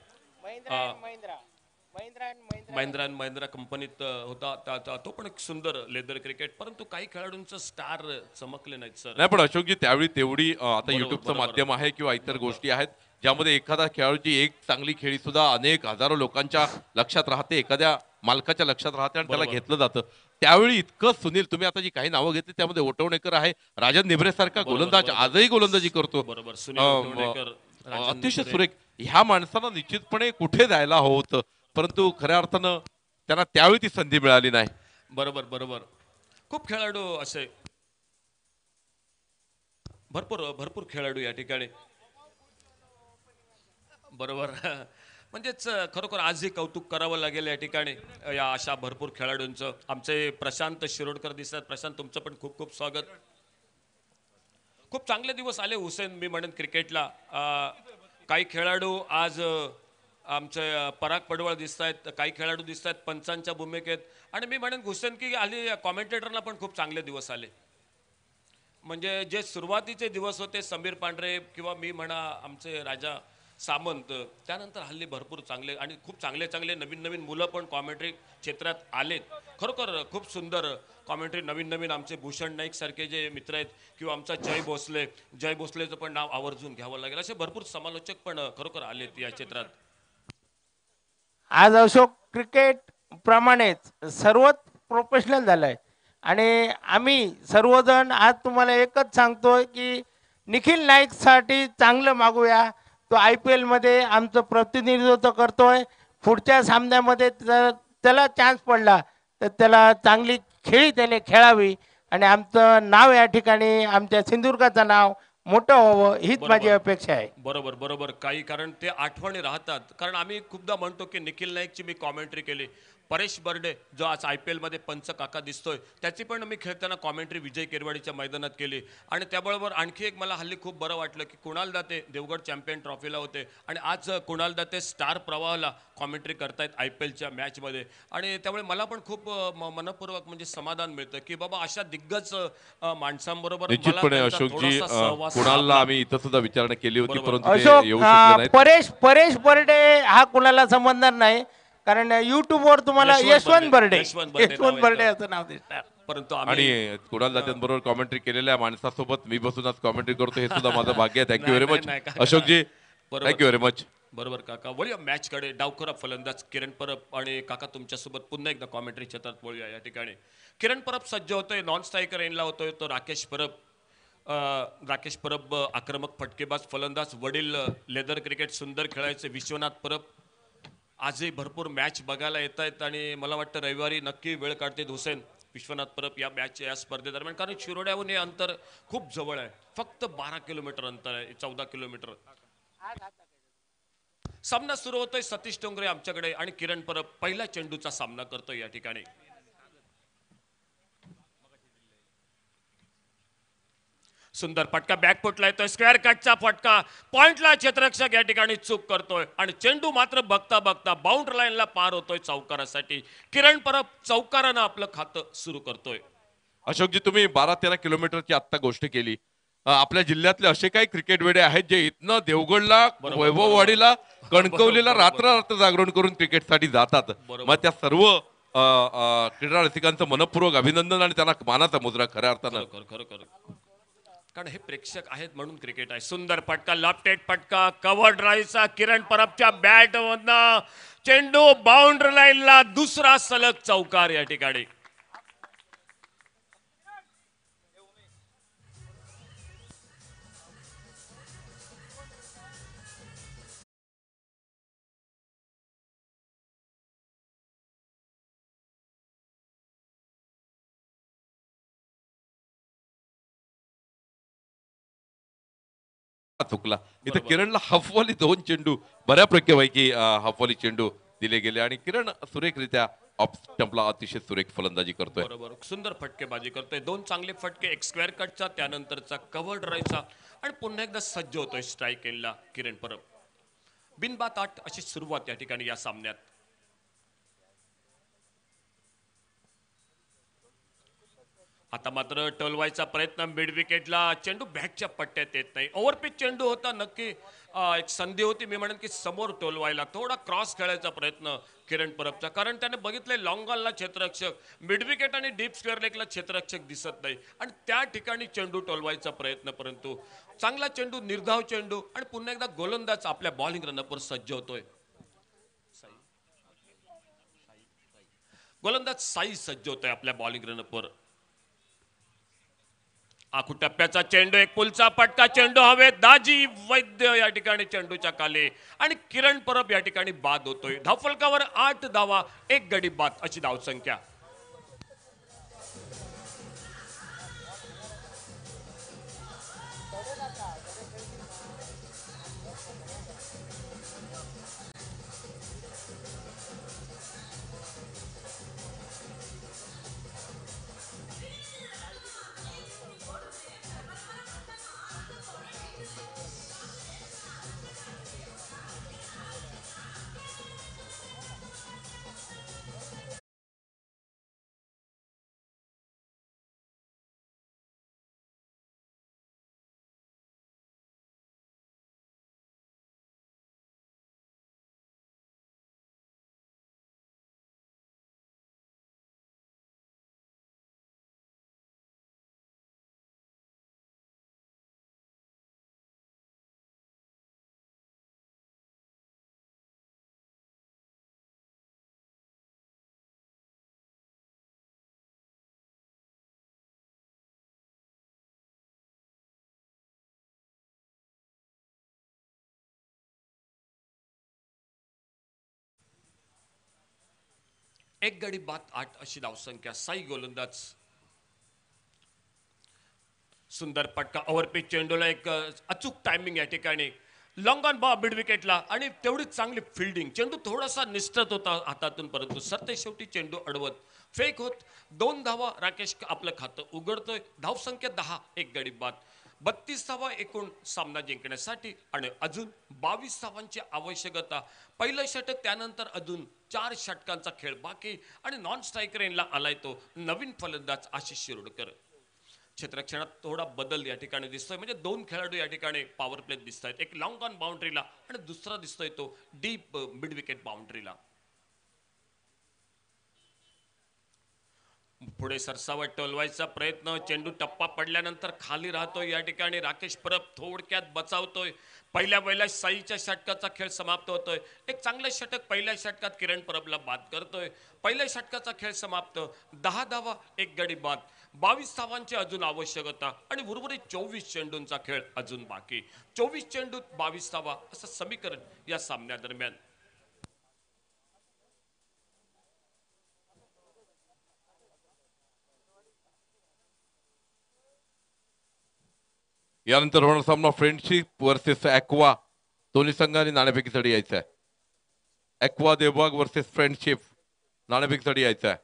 महिंद्रा अँड महिंद्रा कंपनीत होता तो पण एक सुंदर लेदर क्रिकेट. परंतु काही खेळाडूंचं स्टार चमकले नाहीत सर. नाही पण अशोकजी त्यावेळी तेवढी आता युट्यूबचं बरोबर. माध्यम आहे किंवा इतर गोष्टी आहेत ज्यामध्ये एखादा खेळाडूची एक चांगली खेळी सुद्धा अनेक हजारो लोकांच्या लक्षात राहते, एखाद्या मालकाच्या लक्षात राहते आणि त्याला बरोबर. घेतलं जातं. त्यावेळी इतकं सुनील, तुम्ही आता जी काही नावं घेतली त्यामध्ये ओटवणेकर आहे, राजन निभरे सारखा गोलंदाज आजही गोलंदाजी करतो. बरोबर. सुनील ओटवणेकर, राजन अतिशय निखरे. सुरेख. ह्या माणसाला निश्चितपणे कुठे जायला हवं होतं, परंतु खऱ्या अर्थानं त्यांना त्यावेळी ती संधी मिळाली नाही. बरोबर. खूप खेळाडू असे भरपूर खेळाडू या ठिकाणी. बरोबर. म्हणजेच खरोखर आजही कौतुक करावं लागेल या ठिकाणी या अशा भरपूर खेळाडूंचं. आमचे प्रशांत शिरोडकर दिसतात. प्रशांत, तुमचं पण खूप खूप स्वागत. खूप चांगले दिवस आले हुसेन, मी म्हणेन क्रिकेटला. काही खेळाडू आज आमचे पराग पडवळ दिसत आहेत, काही खेळाडू दिसत आहेत पंचांच्या भूमिकेत. आणि मी म्हणेन हुसेन की हल्ली कॉमेंटेटरला पण खूप चांगले दिवस आले. म्हणजे जे सुरुवातीचे दिवस होते समीर पांढरे किंवा मी म्हणा आमचे राजा सामंत, त्यानंतर हल्ली भरपूर चांगले आणि खूप चांगले नवीन मुलं पण कॉमेंट्री क्षेत्रात आलेत. खरोखर खूप सुंदर कॉमेंट्री नवीन आमचे भूषण नाईक सारखे जे मित्र आहेत किंवा आमचा जय भोसलेचं पण नाव आवर्जून घ्यावं लागेल. असे भरपूर समालोचक पण खरोखर आलेत या क्षेत्रात. आज अशोक क्रिकेट प्रमाणेच सर्वच प्रोफेशनल झालंय आणि आम्ही सर्वजण आज तुम्हाला एकच सांगतोय की निखिल नाईकसाठी चांगलं मागूया. तो IPL मध्ये आमचं प्रतिनिधित्व करतोय. पुढच्या सामन्यामध्ये जर त्याला चान्स पडला तर त्याला चांगली खेळी त्याने खेळावी आणि आमचं नाव या ठिकाणी, आमच्या सिंधुदुर्गाचं नाव मोठं व्हावं हीच माझी अपेक्षा आहे. बरोबर. काही कारण ते आठवणी राहतात. कारण आम्ही खूपदा म्हणतो की निखिल नाईकची मी कॉमेंट्री केली. परेश बर्डे जो आज IPL मध्ये पंच काका दिसतोय, त्याची पण मी खेळताना कॉमेंट्री विजय केरवाडीच्या मैदानात केली. आणि त्याबरोबर आणखी एक मला हल्ली खूप बरं वाटलं की कुणाल दाते देवगड चॅम्पियन ट्रॉफीला होते आणि आज कुणाल दाते स्टार प्रवाहाला कॉमेंट्री करतायत IPLच्या मॅचमध्ये. आणि त्यामुळे मला पण खूप मनपूर्वक म्हणजे समाधान मिळतं की बाबा अशा दिग्गज माणसांबरोबर मला निश्चितपणे त्यांचा अशोकजी, थोडासा सहवास कुणालला लाभला. आम्ही इथं सुद्धा विचारणा केली होती बरोबर. परंतु ते अशोक, येऊ शकले नाहीत. परेश बर्डे हा कुणाला समजणार नाही कारण युट्यूबवर तुम्हाला यशवंत बर्डे असं नाव दिसणार. परंतु आणि आम्ही कुणाल दात्यांबरोबर कॉमेंट्री केलेल्या माणसासोबत मी बसून आज कॉमेंट्री करतो हे सुद्धा माझं भाग्य आहे. थँक्यू व्हेरी मच नाही, काका. अशोकजी, बरोबर. Thank you very much. बरोबर काका. वळूया मॅच कडे. डावखुरा फलंदाज किरण परब आणि काका तुमच्यासोबत पुन्हा एकदा कॉमेंट्री क्षेत्रात वळूया या ठिकाणी. किरण परब सज्ज होतोय, नॉन स्ट्रायकर एंडला होतोय तो राकेश परब आक्रमक फटकेबाज फलंदाज. वडील लेदर क्रिकेट सुंदर खेळायचे विश्वनाथ परब. आजही भरपूर मॅच बघायला येत आहेत आणि मला वाटतं रविवारी नक्की वेळ काढतील हुसेन विश्वनाथ परब या स्पर्धेदरम्यान. कारण शिरोड्याहून हे अंतर खूप जवळ आहे. फक्त 12 किलोमीटर अंतर आहे, 14 किलोमीटर. सामना सुरू होतोय. सतीश टोंगरे आमच्याकडे आणि किरण परब पहिल्या चेंडूचा सामना करतोय या ठिकाणी. सुंदर फटका बॅकफुटला येतोय, स्क्वेअर कटचा फटका. पॉइंटला क्षेत्ररक्षक या ठिकाणी चूक करतोय आणि चेंडू मात्र बघता बाउंड्री लाईनला पार होतोय चौकारासाठी. किरण परब चौकारानं आपलं खातं सुरू करतोय. अशोकजी, तुम्ही 12-13 किलोमीटरची आत्ता गोष्ट केली. आपल्या जिल्ह्यातले असे काही क्रिकेट वेडे आहेत जे इथनं देवगडला, वैभववाडीला, कणकवलीला रात्र जागरण करून क्रिकेटसाठी जातात. मग त्या सर्व क्रीडा रसिकांचं मनपूर्वक अभिनंदन आणि त्यांना मानाचा मुजरा खऱ्या अर्थानं. खरोखर कारण हे प्रेक्षक आहेत म्हणून क्रिकेट आहे. सुंदर फटका, लॉफ्टेड फटका, कव्हर ड्राईव्हचा किरण परबच्या बॅट मधनं चेंडू बाउंड्री लाईनला, दुसरा सलग चौकार या ठिकाणी. चुकला इथं. किरणला हाफवाली 2 चेंडू बऱ्यापैकी हाफवाली चेंडू दिले गेले आणि किरण सुरेखरित्या ऑफ स्टंपला अतिशय सुरेख फलंदाजी करतोय. बरोबर, सुंदर फटकेबाजी करतोय. 2 चांगले फटके, एक स्क्वेअर कटचा, त्यानंतरचा कव्हर ड्राईव्हचा आणि पुन्हा एकदा सज्ज होतोय स्ट्राईक एंडला किरण परब. बिनबाद 8 अशी सुरुवात या ठिकाणी या सामन्यात. आता मात्र टोलवायचा प्रयत्न मिड विकेटला चेंडू बॅटच्या पट्ट्यात येत नाही. ओव्हरपिच चेंडू होता नक्की. एक संधी होती मी म्हणेन की समोर टोलवायला थोडा क्रॉस खेळायचा प्रयत्न किरण परबचा, कारण त्याने बघितले लॉंग ऑनला क्षेत्ररक्षक मिड विकेट आणि डीप स्क्वेअर लेगला क्षेत्ररक्षक दिसत नाही आणि त्या ठिकाणी चेंडू टोलवायचा प्रयत्न, परंतु चांगला चेंडू, निर्धाव चेंडू आणि पुन्हा एकदा गोलंदाज आपल्या बॉलिंग रनअपवर सज्ज होतोय. गोलंदाज साई सज्ज होतोय आपल्या बॉलिंग रनअपवर. आखू टप्प्याचा चेंडू, एक पुलचा पटका, चेंडू हवेत, दाजी वैद्य या ठिकाणी चेंडूच्या खाली आणि किरण परब या ठिकाणी बाद होतोय. धावफलकावर 8 धावा, 1 गडी बाद अशी धावसंख्या. एक गडी बाद 8 अशी धावसंख्या. साई गोलंदाज. सुंदर पटका, ओव्हरपिच चेंडूला एक अचूक टायमिंग या ठिकाणी, लॉंग ऑन मिड विकेटला आणि तेवढीच चांगली फिल्डिंग. चेंडू थोडासा निसटत होता हातातून, परंतु सरते शेवटी चेंडू अडवत फेक होत 2 धावा राकेश आपलं खातं उघडतोय. धावसंख्या 10, 1 गडी बाद. 32 धावा एकूण सामना जिंकण्यासाठी आणि अजून 22 धावांची आवश्यकता. पहिलं षटक त्यानंतर अजून 4 षटकांचा खेळ बाकी आणि नॉन स्ट्राईक रेनला आलाय तो नवीन फलंदाज आशिष शिरोडकर. क्षेत्ररक्षणात थोडा बदल या ठिकाणी दिसतोय, म्हणजे 2 खेळाडू या ठिकाणी पॉवर प्लेत दिसत आहेत. एक लॉंग ऑन बाउंड्रीला आणि दुसरा दिसतोय तो डीप मिड विकेट बाउंड्रीला. पुढे सरसावट टोलवायचा प्रयत्न, चेंडू टप्पा पडल्यानंतर खाली राहतोय या ठिकाणी. राकेश परब थोडक्यात बचावतोय. पहिल्या साईच्या षटकाचा खेळ समाप्त होतोय. एक चांगलं षटक पहिल्या षटकात किरण परबला बाद करतोय. पहिल्या षटकाचा खेळ समाप्त, 10 धावा, 1 गडी बाद. 22 धावांची अजून आवश्यकता आणि उर्वरित 24 चेंडूंचा खेळ अजून बाकी. 24 चेंडूत 22 धावा असं समीकरण या सामन्यादरम्यान. यानंतर होणार सामना फ्रेंडशिप वर्सेस ॲक्वा. दोन्ही संघांनी नाणेफेकी साठी यायचं आहे. ॲक्वा देवबाग वर्सेस फ्रेंडशिप, नाणेफेकी साठी यायचं आहे.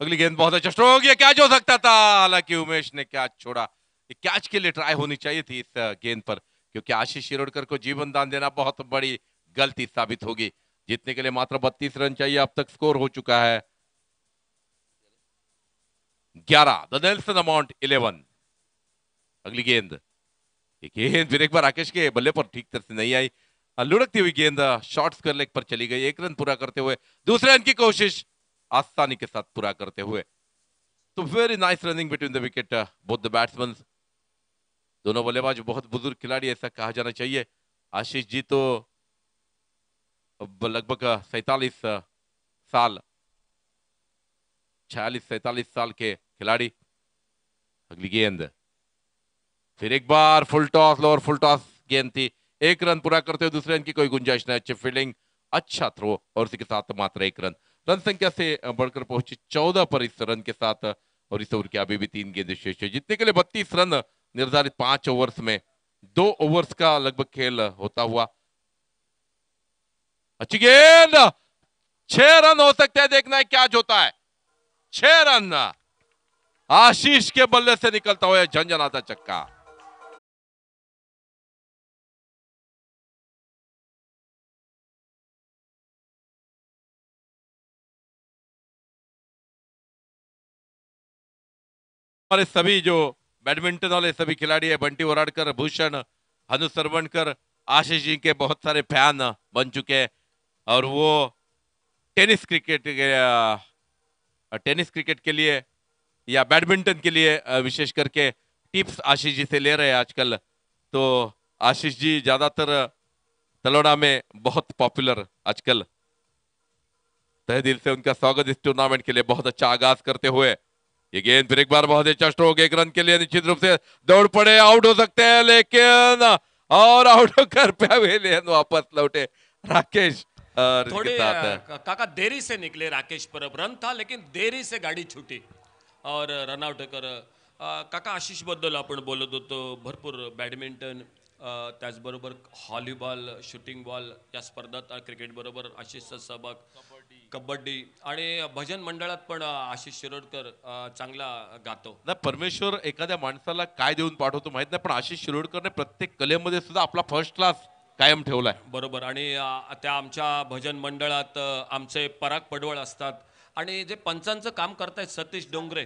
अगली गेंद बहुत अच्छा स्ट्रोक, ये कैच हो सकता था, हालांकि उमेश ने कैच छोड़ा. ये कैच के लिए ट्राई होनी चाहिए थी इस गेंद पर, क्योंकि आशीष शिरोडकर को जीवन दान देना बहुत बड़ी गलती साबित होगी. जीतने के लिए मात्र 32 रन चाहिए. अब तक स्कोर हो चुका है 11. The Nelson amount 11. अगली गेंद, गेंद फिर एक बार राकेश के बल्ले पर ठीक तरह से नहीं आई. लुढ़कती हुई गेंद शॉर्ट स्क्वायर लेग पर चली गई. 1 रन पूरा करते हुए दूसरे रन की कोशिश आसानी के साथ पूरा करते हुए. तो very nice running between the wicket both the batsman. दोनों बल्लेबाज बहुत बुजुर्ग खिलाड़ी ऐसा कहा जाना चाहिए. आशीष जी तो लगभग 47 साल 46-47 साल के खिलाड़ी। अगली गेंद, फिर एक बार full toss, lower full toss गेंद थी। एक रन पूरा करते हुए दूसरे रन की कोई गुंजाइश नहीं। अच्छी फील्डिंग, अच्छा थ्रो और इसी के साथ मात्र एक रन। रन संख्या से बढ़कर पहुंची 14 पर इस रन के साथ। और इस ओवर की अभी भी 3 गेंदें शेष है। जीतने के लिए 32 रन निर्धारित 5 ओवर्स में, 2 ओवर्स का लगभग खेल होता हुआ। अच्छी गेंद, 6 रन हो सकते हैं, देखना है क्या होता है। 6 रन आशीष के बल्ले से निकलता हुआ झंझनाता चक्का। हमारे सभी जो बैडमिंटन वाले सभी खिलाड़ी है, बंटी वराडकर, भूषण, हनु सरवणकर, आशीष जी के बहुत सारे फैन बन चुके हैं। और वो टेनिस क्रिकेट के लिए या बैडमिंटन के लिए विशेष करके टिप्स आशीष जी से ले रहे हैं आजकल। तो आशीष जी ज्यादातर तलोड़ा में बहुत पॉपुलर आजकल। तहे दिल से उनका स्वागत इस टूर्नामेंट के लिए। बहुत अच्छा आगाज करते हुए ये गेंद, फिर एक बार बहुत अच्छा स्ट्रोक, एक रन के लिए निश्चित रूप से दौड़ पड़े, आउट हो सकते हैं, लेकिन और आउट होकर पवेलियन वापस लौटे राकेश। और थोड़े इसके साथ काका देरी से निकले राकेश परब। रन था लेकिन देरी से गाडी छुटी और रनआउट कर काका आशिष बद्दल आपण बोलत होतो। भरपूर बॅडमिंटन, त्याचबरोबर हॉलीबॉल, शूटिंग बॉल या स्पर्धात क्रिकेट बरोबर आशिषचा सहभाग, कबड्डी आणि भजन मंडळात पण आशिष शिरोडकर चांगला गातो. ना परमेश्वर एखाद्या माणसाला काय देऊन पाठवतो माहित नाही, पण आशिष शिरोडकरने प्रत्येक कलेमध्ये सुद्धा आपला फर्स्ट क्लास कायम ठेवलाय. बरोबर. आणि त्या आमच्या भजन मंडळात आमचे पराग पडवळ असतात आणि जे पंचांचं काम करतायत सतीश डोंगरे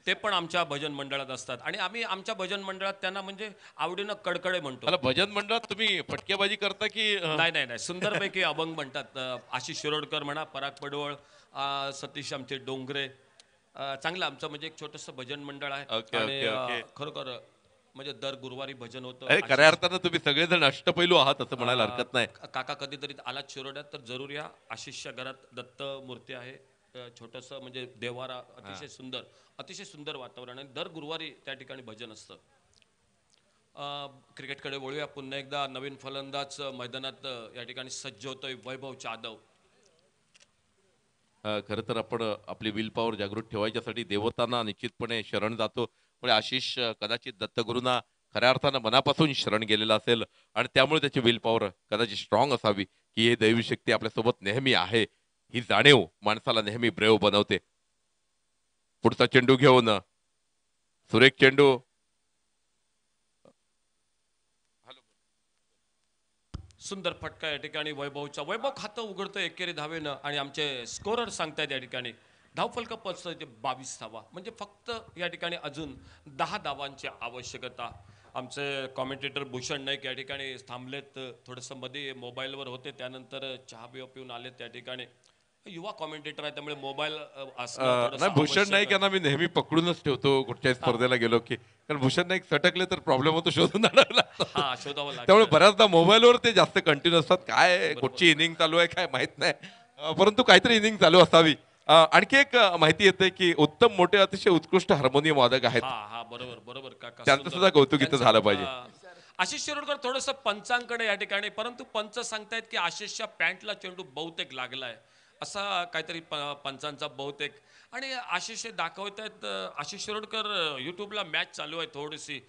ते पण आमच्या भजन मंडळात असतात आणि आम्ही आमच्या भजन मंडळात त्यांना म्हणजे आवडीनं कडकडे म्हणतो. मला भजन मंडळात तुम्ही फटकेबाजी करता की नाही नाही नाही, सुंदरपैकी अभंग म्हणतात. आशिष शिरोडकर म्हणा, पराग पडवळ, सतीश आमचे डोंगरे, चांगलं आमचं म्हणजे एक छोटंसं भजन मंडळ आहे. ओके, आणि ओके, ओके. खरोखर म्हणजे दर गुरुवारी भजन होतं. अरे खऱ्या अर्थानं तुम्ही सगळेजण अष्टपैलू आहात असं म्हणायला हरकत नाही. काका कधीतरी आलात शिरोड्यात तर जरूर या. आशिषच्या घरात दत्त मूर्ती आहे, छोटस म्हणजे देवारा, अतिशय सुंदर वातावरण आहे. दर गुरुवारी त्या ठिकाणी भजन असतं. क्रिकेटकडे वळूया पुन्हा एकदा. नवीन फलंदाज मैदानात या ठिकाणी सज्ज होतोय, वैभव जाधव. खरं तर आपण आपली विल पॉवर जागृत ठेवायच्यासाठी देवतांना निश्चितपणे शरण जातो. पण आशिष कदाचित दत्तगुरूंना खऱ्या अर्थानं मनापासून शरण गेलेला असेल आणि त्यामुळे त्याची विल पॉवर कदाचित स्ट्रॉंग असावी की हे दैवी शक्ती आपल्यासोबत नेहमी आहे, ही जाणीव माणसाला नेहमी ब्रेव बनवते. पुढचा चेंडू घेऊन सुरेख चेंडू. सुंदर फटका या ठिकाणी वैभवचा. वैभव खातं उघडतं एकेरी धावेनं आणि आमचे स्कोरर सांगतायत या ठिकाणी धावफलक पोचतोय ते 22 धावा. म्हणजे फक्त या ठिकाणी अजून 10 धावांची आवश्यकता. आमचे कॉमेंटेटर भूषण नाईक या ठिकाणी थांबलेत, थोडंसं मध्ये मोबाईलवर होते, त्यानंतर चहा बिवा पिऊन आले. त्या ठिकाणी युवा कॉमेंटेटर आहे त्यामुळे मोबाईल नाही, भूषण नाईक यांना मी नेहमी पकडूनच ठेवतो कुठच्याही स्पर्धेला गेलो की, कारण भूषण नाईक सटकले तर प्रॉब्लेम होतो, शोधून आणावं लागतं. शोधावं लागतं. त्यामुळे बऱ्याचदा मोबाईलवर ते जास्त कंटिन्यू असतात. काय कुठची इनिंग चालू आहे काय माहित नाही, परंतु काहीतरी इनिंग चालू असावी. आणखी एक माहिती येते की उत्तम मोठे अतिशय उत्कृष्ट हार्मोनियम वादक आहेत. बरोबर बरोबर काका, त्यांचं सुद्धा कौतुक इथं झालं पाहिजे. आशिष शिरोडकर थोडस पंचांकडे या ठिकाणी, परंतु पंच सांगतायत की आशिषच्या पॅन्टला चेंडू बहुतेक लागलाय असा काहीतरी पंचांचा बहुतेक. आणि आशिष दाखवत आहेत, आशिष शिरोडकर युट्यूबला मॅच चालू आहे थोडीशी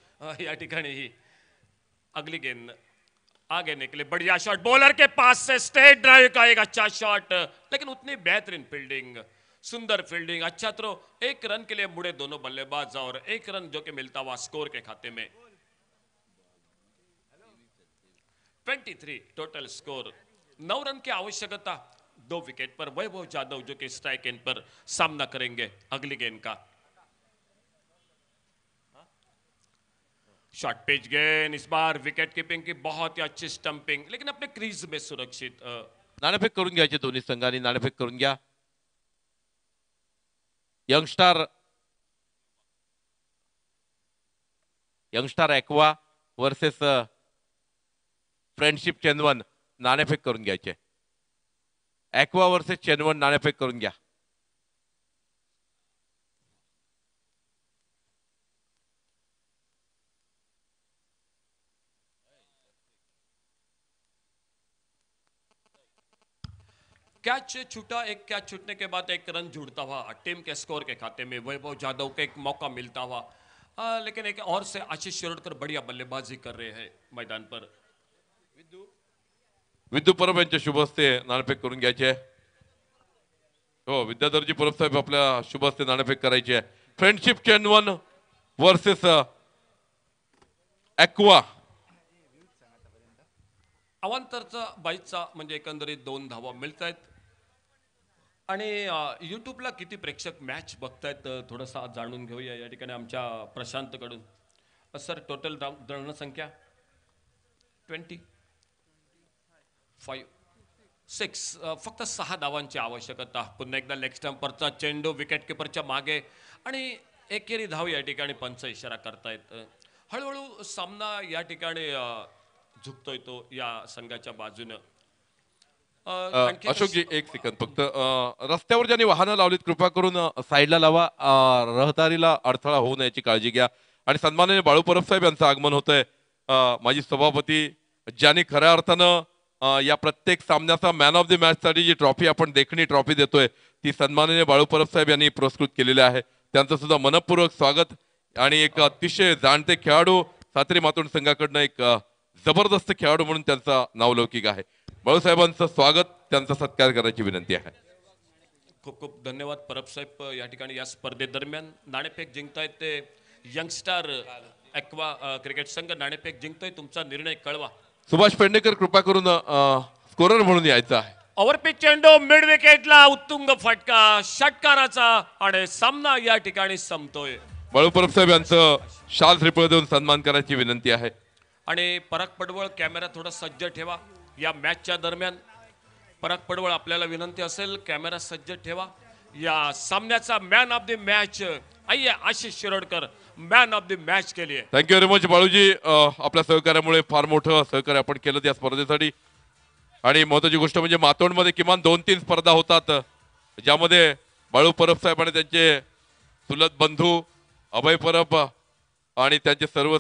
या ठिकाणी. ही अगली गेंद आगे निकले, बढ़िया शॉट, बॉलर के पास से स्ट्रेट ड्राइव का एक अच्छा शॉट, लेकिन उतनी बेहतरीन फील्डिंग, सुंदर फील्डिंग, अच्छा थ्रो. 1 रन के लिए मुड़े दोनों बल्लेबाज और 1 रन जो कि मिलता हुआ स्कोर के खाते में. 23 टोटल स्कोर. 9 रन की आवश्यकता, 2 विकेट पर. वैभव जाधव जो कि स्ट्राइक एंड पर सामना करेंगे अगली गेंद का. शॉर्ट पिच गेंद, इस बार विकेट कीपिंग की बहुत ही अच्छी स्टंपिंग, लेकिन अपने क्रीज में सुरक्षित. नाणेफेक करून घ्यायचे दोन्ही संघांनी, नाणेफेक करून घ्या. यंगस्टार एक्वा वर्सेस फ्रेंडशिप चेनवन, नाणेफेक करून घ्यायचे. एक्वा वर्सेस चेनवन, नाणेफेक करून घ्या. कैच छूटा, एक कैच छूटने के बाद एक रन जुड़ता हुआ टीम के स्कोर के खाते में वैभव जादव को एक मौका मिलता हुआ, लेकिन एक और से आशीष शिरोडकर बढ़िया बल्लेबाजी कर रहे हैं मैदान पर। विद्यू परब यांच्या शुभ हस्ते नाणेफेक करून घ्यायचे आहे. हो, विद्याधरजी परब साहेब आपल्या शुभ हस्ते नाणेफेक करायची आहे. Friendship chain 1 versus aqua. अवांतरचा बाईचा म्हणजे एकंदरीत 2 धावा मिळत आहेत. आणि यूट्यूबला किती प्रेक्षक मॅच बघतायत थोडंसं जाणून घेऊया या ठिकाणी आमच्या प्रशांतकडून. सर टोटल संख्या 25 6, फक्त 6 धावांची आवश्यकता. पुन्हा एकदा लेग स्टंपरचा चेंडू विकेट किपरच्या मागे आणि एकेरी धाव या ठिकाणी पंच इशारा करतायत. हळूहळू सामना या ठिकाणी झुकतोय तो या संघाच्या बाजूनं. आणखी अशोकजी एक सेकंद फक्त. रस्त्यावर ज्यांनी वाहनं लावलीत कृपा करून साईडला लावा. रहदारीला अडथळा होऊ नये याची काळजी घ्या. आणि सन्माननीय बाळू परब साहेब यांचं आगमन होतंय. माजी सभापती ज्यांनी खऱ्या अर्थानं या प्रत्येक सामन्याचा मॅन ऑफ द मॅच साठी जी ट्रॉफी आपण देखणी ट्रॉफी देतोय ती सन्माननीय बाळू परब साहेब यांनी पुरस्कृत केलेली आहे. त्यांचं सुद्धा मनपूर्वक स्वागत. आणि एक अतिशय जाणते खेळाडू सातेरी मातोंड संघाकडनं एक जबरदस्त खेळाडू म्हणून त्यांचा नावलौकिक आहे. बाळूसाहेबांचं स्वागत, त्यांचा सत्कार करायची विनंती आहे. खूप खूप धन्यवाद परब साहेब. या ठिकाणी या स्पर्धेदरम्यान नाणेफेक जिंकतायत ते यंगस्टार ॲक्वा क्रिकेट संघ. नाणेफेक जिंकतोय, तुमचा निर्णय कळवा. सुभाष पेडणेकर कृपा करून स्कोरर म्हणून यायचं आहे. ओव्हरपिच चेंडू मिड विकेटला उत्तुंग फटका षटकाराचा आणि सामना या ठिकाणी संपतोय. बाळू परब साहेब यांचं शाल श्रीफळ देऊन सन्मान करायची विनंती आहे. आणि पराग पडवळ कॅमेरा थोडा सज्ज ठेवा या मॅचच्या दरम्यान. पराग पडवळ आपल्याला विनंती असेल कॅमेरा सज्ज ठेवा. या सामन्याचा मॅन ऑफ द मॅच आइए Ashish Shirodkar man of the match के लिए. Thank you very much Baluji. आपल्या सहकार्यामुळे फार मोठं सहकार्य आपण केलं या स्पर्धेसाठी. आणि महत्वाची गोष्ट म्हणजे मातोंडमध्ये किमान 2-3 स्पर्धा होतात ज्यामध्ये बाळू परब साहेब आणि त्यांचे चुलत बंधू अभय परब आणि त्यांचे सर्व